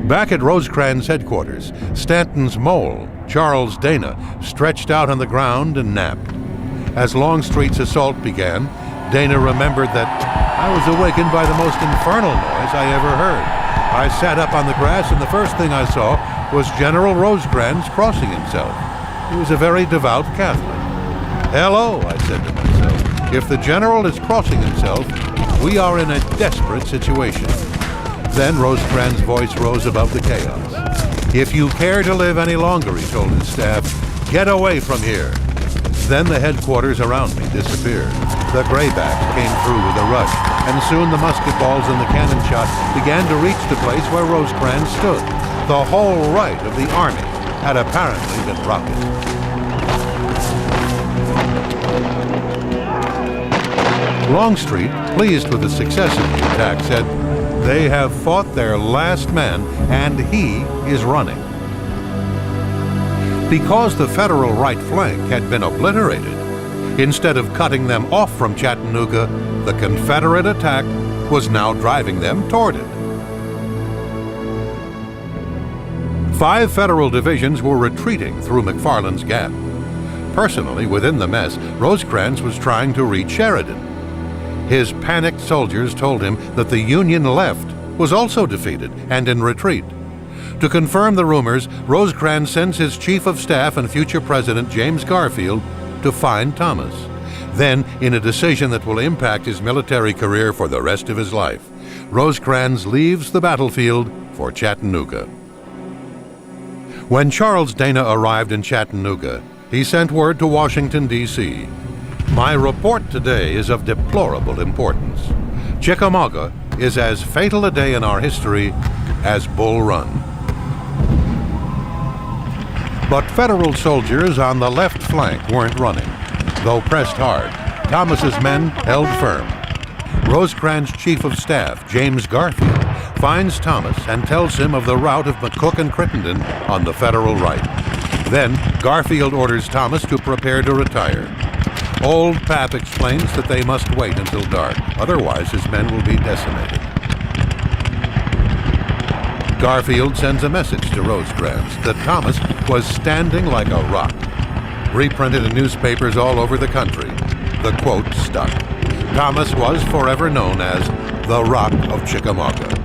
Back at Rosecrans headquarters, Stanton's mole, Charles Dana, stretched out on the ground and napped. As Longstreet's assault began, Dana remembered that I was awakened by the most infernal noise I ever heard. I sat up on the grass, and the first thing I saw was General Rosecrans crossing himself. He was a very devout Catholic. Hello, I said to myself. If the general is crossing himself, we are in a desperate situation. Then Rosecrans' voice rose above the chaos. If you care to live any longer, he told his staff, get away from here. Then the headquarters around me disappeared. The graybacks came through with a rush, and soon the musket balls and the cannon shot began to reach the place where Rosecrans stood. The whole right of the army had apparently been rocketed. Longstreet, pleased with the success of the attack, said, they have fought their last man, and he is running. Because the Federal right flank had been obliterated, instead of cutting them off from Chattanooga, the Confederate attack was now driving them toward it. 5 Federal divisions were retreating through McFarland's Gap. Personally, within the mess, Rosecrans was trying to reach Sheridan. His panicked soldiers told him that the Union left was also defeated and in retreat. To confirm the rumors, Rosecrans sends his chief of staff and future president, James Garfield, to find Thomas. Then, in a decision that will impact his military career for the rest of his life, Rosecrans leaves the battlefield for Chattanooga. When Charles Dana arrived in Chattanooga, he sent word to Washington, D.C. My report today is of deplorable importance. Chickamauga is as fatal a day in our history as Bull Run. But Federal soldiers on the left flank weren't running. Though pressed hard, Thomas's men held firm. Rosecrans' chief of staff, James Garfield, finds Thomas and tells him of the rout of McCook and Crittenden on the Federal right. Then Garfield orders Thomas to prepare to retire. Old Pap explains that they must wait until dark, otherwise his men will be decimated. Garfield sends a message to Rosecrans that Thomas was standing like a rock. Reprinted in newspapers all over the country, the quote stuck. Thomas was forever known as the Rock of Chickamauga.